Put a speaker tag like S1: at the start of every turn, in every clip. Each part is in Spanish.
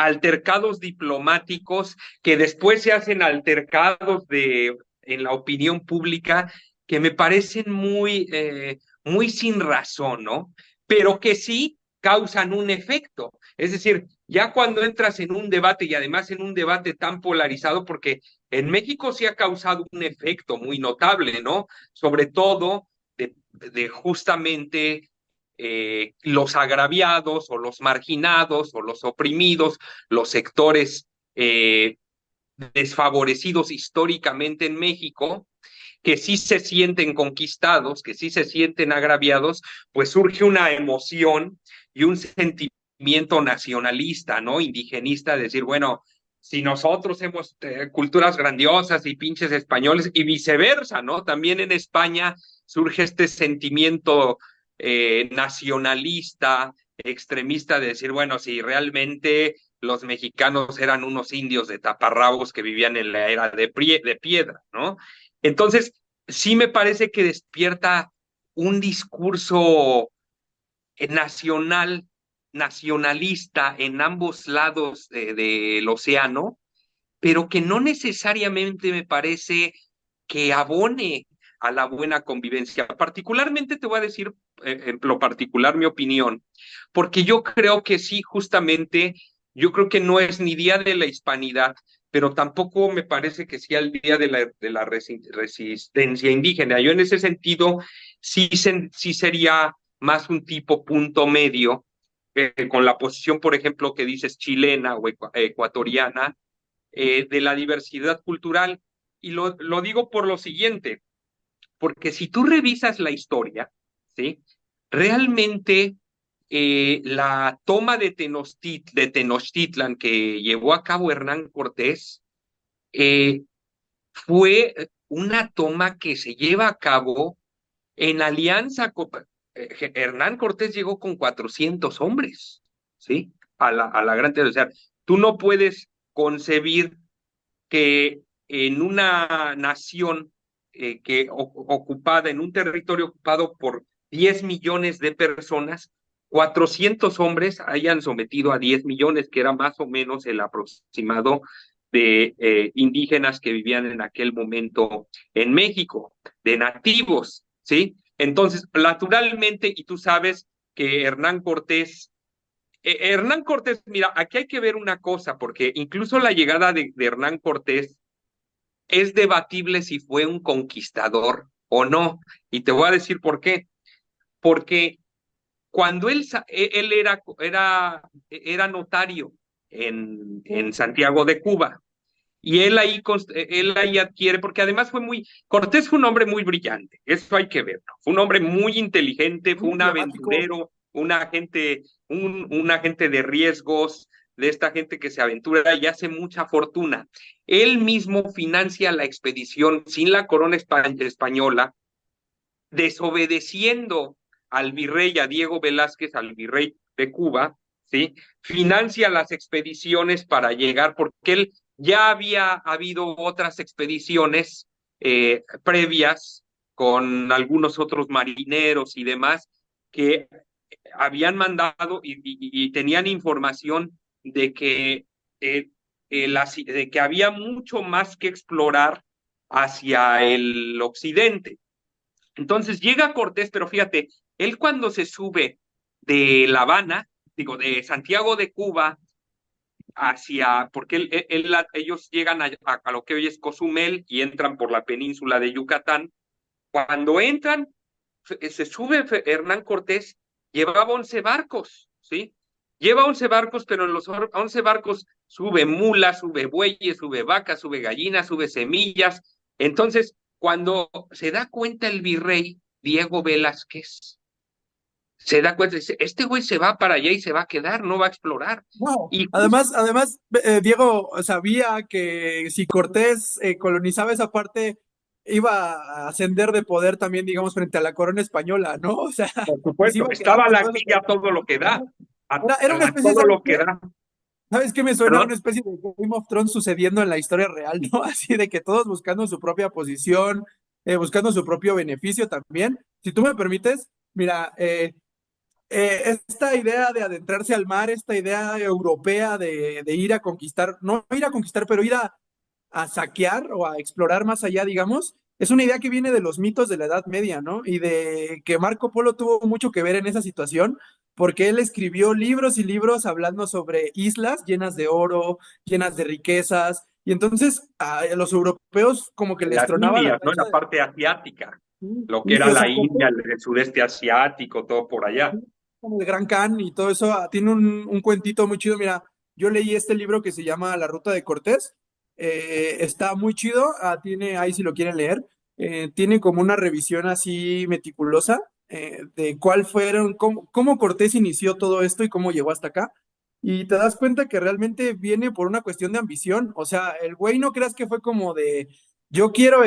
S1: altercados diplomáticos que después se hacen altercados en la opinión pública que me parecen muy sin razón, ¿no? Pero que sí causan un efecto. Es decir, ya cuando entras en un debate y además en un debate tan polarizado, porque en México sí ha causado un efecto muy notable, ¿no? Sobre todo de justamente los agraviados o los marginados o los oprimidos, los sectores desfavorecidos históricamente en México, que sí se sienten conquistados, que sí se sienten agraviados, pues surge una emoción y un sentimiento nacionalista, ¿no? Indigenista, decir, bueno, si nosotros hemos culturas grandiosas y pinches españoles y viceversa, ¿no? También en España surge este sentimiento nacionalista, extremista, de decir, bueno, si realmente los mexicanos eran unos indios de taparrabos que vivían en la era de piedra, ¿no? Entonces, sí me parece que despierta un discurso nacional, nacionalista en ambos lados del océano, pero que no necesariamente me parece que abone a la buena convivencia. Particularmente te voy a decir, en lo particular, mi opinión, porque yo creo que sí, justamente, yo creo que no es ni Día de la Hispanidad, pero tampoco me parece que sea el Día de la Resistencia Indígena. Yo en ese sentido sí sería más un tipo punto medio, con la posición, por ejemplo, que dices chilena o ecuatoriana, de la diversidad cultural. Y lo digo por lo siguiente, porque si tú revisas la historia, ¿sí? Realmente la toma de Tenochtitlan que llevó a cabo Hernán Cortés eh, fue una toma que se lleva a cabo en alianza con... Hernán Cortés llegó con 400 hombres, ¿sí? A la gran... O sea, tú no puedes concebir que en una nación ocupada, en un territorio ocupado por 10 millones de personas, 400 hombres hayan sometido a 10 millones, que era más o menos el aproximado de indígenas que vivían en aquel momento en México, de nativos, ¿sí? Entonces, naturalmente, y tú sabes que Hernán Cortés, mira, aquí hay que ver una cosa, porque incluso la llegada de Hernán Cortés es debatible si fue un conquistador o no. Y te voy a decir por qué. Porque cuando él era notario en Santiago de Cuba, y él ahí adquiere, porque además Cortés fue un hombre muy brillante, eso hay que verlo. Fue un hombre muy inteligente, fue
S2: muy
S1: un
S2: diplomático.
S1: aventurero, un agente de riesgos, de esta gente que se aventura y hace mucha fortuna. Él mismo financia la expedición sin la corona española, desobedeciendo al virrey, a Diego Velázquez, al virrey de Cuba, ¿sí? Financia las expediciones para llegar, porque él ya había habido otras expediciones previas con algunos otros marineros y demás que habían mandado y tenían información de que había mucho más que explorar hacia el occidente. Entonces llega Cortés, pero fíjate, él cuando se sube de La Habana, digo, de Santiago de Cuba porque ellos llegan a lo que hoy es Cozumel y entran por la península de Yucatán. Cuando entran, se sube Hernán Cortés, llevaba 11 barcos, ¿sí? Lleva 11 barcos, pero en los 11 barcos sube mulas, sube bueyes, sube vacas, sube gallinas, sube semillas. Entonces, cuando se da cuenta el virrey Diego Velázquez, se da cuenta, dice, este güey se va para allá y se va a quedar, no va a explorar.
S2: No,
S1: Y
S2: además, Diego sabía que si Cortés colonizaba esa parte, iba a ascender de poder también, digamos, frente a la corona española, ¿no? O sea,
S1: por
S2: y se
S1: supuesto,
S2: iba a quedar
S1: estaba
S2: con
S1: la
S2: todo ese
S1: aquí a todo lo
S2: territorio,
S1: que da,
S2: ¿no? Era una
S1: a
S2: especie,
S1: todo
S2: ¿sabes
S1: lo que
S2: qué?
S1: da.
S2: ¿Sabes qué me suena?
S1: Perdón.
S2: Una especie de Game of Thrones sucediendo en la historia real, ¿no? Así de que todos buscando su propia posición, buscando su propio beneficio también. Si tú me permites, mira, esta idea de adentrarse al mar, esta idea europea de ir a conquistar, no ir a conquistar, pero ir a saquear o a explorar más allá, digamos, es una idea que viene de los mitos de la Edad Media, ¿no? Y de que Marco Polo tuvo mucho que ver en esa situación, porque él escribió libros y libros hablando sobre islas llenas de oro, llenas de riquezas, y entonces a los europeos como que les
S1: Las
S2: tronaba la
S1: Indias, ¿no? En
S2: mecha
S1: la parte asiática, lo que
S2: y
S1: era
S2: se
S1: la
S2: sacó
S1: India, el sudeste asiático, todo por allá.
S2: como el Gran Khan y todo eso. Tiene un cuentito muy chido. Mira, yo leí este libro que se llama La Ruta de Cortés. Está muy chido. Tiene ahí si lo quieren leer. Tiene como una revisión así meticulosa de cuál fueron, cómo Cortés inició todo esto y cómo llegó hasta acá. Y te das cuenta que realmente viene por una cuestión de ambición. O sea, el güey no creas que fue como de, yo quiero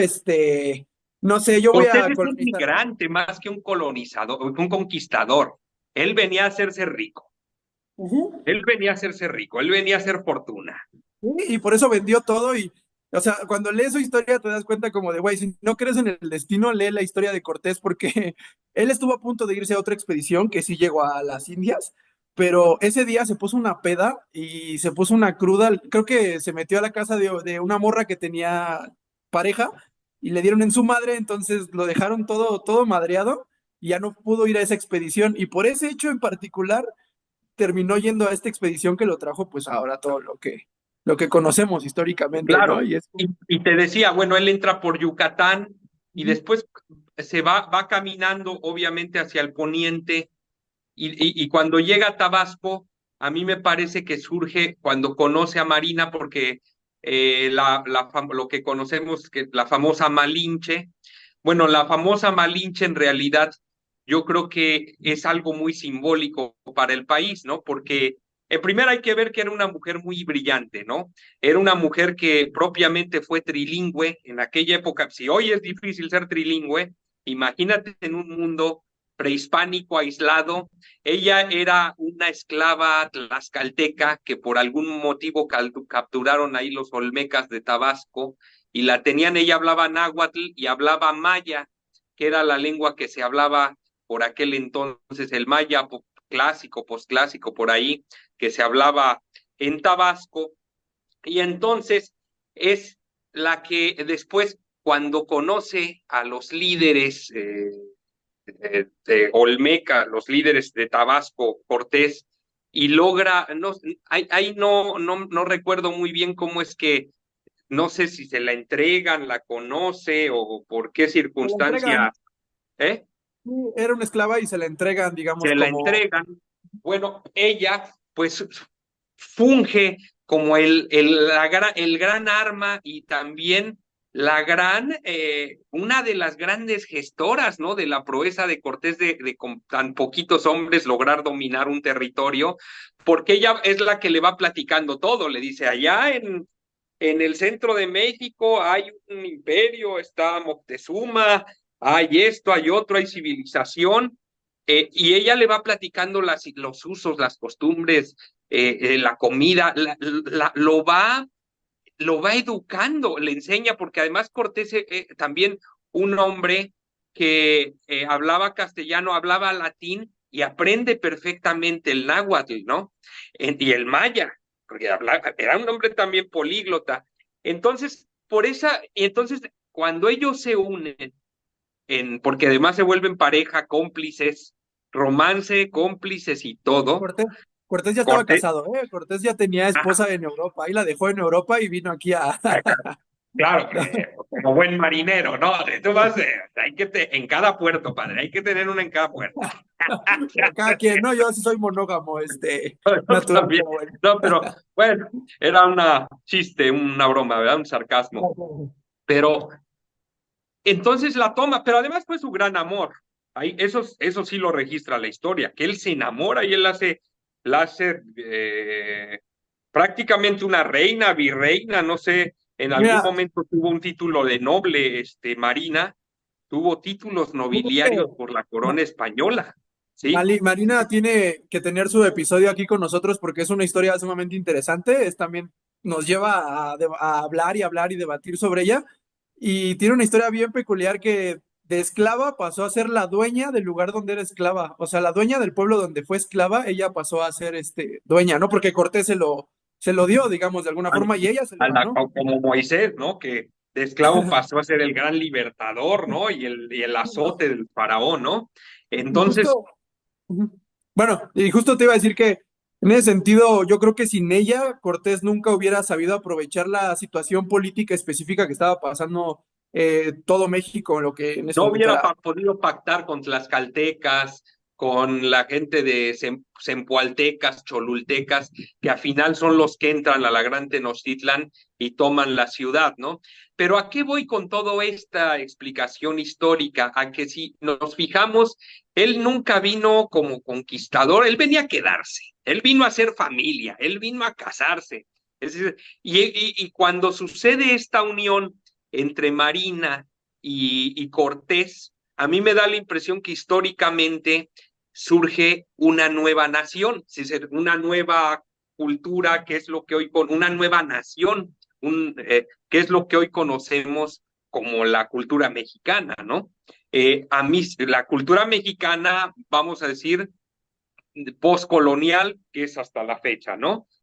S2: no sé, yo voy
S1: Cortés
S2: a
S1: es un
S2: colonizar.
S1: migrante más que un colonizador, un conquistador. Él venía a hacerse rico.
S2: Ujú.
S1: Él venía a hacerse rico. Él venía a hacer fortuna.
S2: Sí, y por eso vendió todo y, o sea, cuando lees su historia te das cuenta como de, güey, si no crees en el destino, lee la historia de Cortés porque él estuvo a punto de irse a otra expedición que sí llegó a las Indias, pero ese día se puso una peda y se puso una cruda, creo que se metió a la casa de una morra que tenía pareja y le dieron en su madre, entonces lo dejaron todo madreado y ya no pudo ir a esa expedición y por ese hecho en particular terminó yendo a esta expedición que lo trajo pues ahora todo lo que conocemos históricamente, ¿no?
S1: Claro.
S2: Y es
S1: Y te decía, bueno, él entra por Yucatán y
S2: ujú,
S1: después va caminando, obviamente, hacia el poniente. Y cuando llega a Tabasco, a mí me parece que surge cuando conoce a Marina, porque lo que conocemos, que la famosa Malinche, bueno, la famosa Malinche en realidad yo creo que es algo muy simbólico para el país, ¿no? Porque en primera hay que ver que era una mujer muy brillante, ¿no? Era una mujer que propiamente fue trilingüe en aquella época. Si hoy es difícil ser trilingüe, imagínate en un mundo prehispánico aislado. Ella era una esclava tlaxcalteca que por algún motivo capturaron ahí los olmecas de Tabasco y la tenían. Ella hablaba náhuatl y hablaba maya, que era la lengua que se hablaba por aquel entonces, el maya clásico, posclásico, por ahí, que se hablaba en Tabasco. Y entonces es la que después, cuando conoce a los líderes de Olmeca, los líderes de Tabasco, Cortés, y logra, no, ahí no recuerdo muy bien cómo es que, no sé si se la entregan, la conoce o por qué
S2: se la entregan,
S1: circunstancia, ¿eh?
S2: sí, era una esclava y se la entregan, digamos,
S1: Se la
S2: como
S1: entregan. Bueno, ella pues funge como el gran arma y también una de las grandes gestoras, ¿no? De la proeza de Cortés de con tan poquitos hombres lograr dominar un territorio, porque ella es la que le va platicando todo, le dice, allá en el centro de México hay un imperio, está Moctezuma, hay esto, hay otro, hay civilización, y ella le va platicando los usos, las costumbres, la comida, lo va educando, le enseña, porque además Cortés también un hombre que hablaba castellano, hablaba latín y aprende perfectamente el náhuatl, ¿no? Y el maya, porque era un hombre también políglota. Entonces, entonces, cuando ellos se unen, porque además se vuelven pareja, cómplices, romance, cómplices y todo,
S2: Cortés. Cortés ya estaba
S1: Cortés,
S2: casado, ¿eh? Cortés ya tenía esposa en Europa, ahí la dejó en Europa y vino aquí a...
S1: claro, como buen marinero, ¿no? Tú vas, en cada puerto, padre, hay que tener una en cada puerto.
S2: Cada quien, no, yo sí soy monógamo,
S1: Yo
S2: natural,
S1: también.
S2: pero bueno.
S1: No, pero bueno, era una chiste, una broma, ¿verdad? Un sarcasmo. Pero entonces la toma, pero además fue su gran amor. Ahí, eso sí lo registra la historia, que él se enamora y él la hace prácticamente una reina, virreina, no sé, en algún
S2: Mira,
S1: momento tuvo un título de noble, Marina, tuvo títulos nobiliarios por la corona española, ¿sí?
S2: Marina tiene que tener su episodio aquí con nosotros porque es una historia sumamente interesante. Es también nos lleva a hablar y debatir sobre ella. Y tiene una historia bien peculiar que de esclava pasó a ser la dueña del lugar donde era esclava. O sea, la dueña del pueblo donde fue esclava, ella pasó a ser dueña, ¿no? Porque Cortés se lo dio, digamos, de alguna forma, y ella se lo ganó.
S1: Como Moisés, ¿no? Que de esclavo pasó a ser el gran libertador, ¿no? Y el azote del faraón, ¿no?
S2: Y
S1: Entonces,
S2: justo, ujú. Bueno, y justo te iba a decir que en ese sentido, yo creo que sin ella, Cortés nunca hubiera sabido aprovechar la situación política específica que estaba pasando todo México, lo que en ese
S1: no
S2: momento
S1: hubiera
S2: era.
S1: podido pactar con tlaxcaltecas, con la gente de zempoaltecas, cholultecas, que al final son los que entran a la Gran Tenochtitlan y toman la ciudad, ¿no? Pero ¿a qué voy con toda esta explicación histórica? A que si nos fijamos, él nunca vino como conquistador, él venía a quedarse, él vino a hacer familia, él vino a casarse. Es decir, y cuando sucede esta unión entre Marina y Cortés, a mí me da la impresión que históricamente surge una nueva nación, una nueva cultura, que es lo que hoy con una nueva nación, que es lo que hoy conocemos como la cultura mexicana, ¿no? A mí, la cultura mexicana, vamos a decir, postcolonial, que es hasta la fecha, ¿no?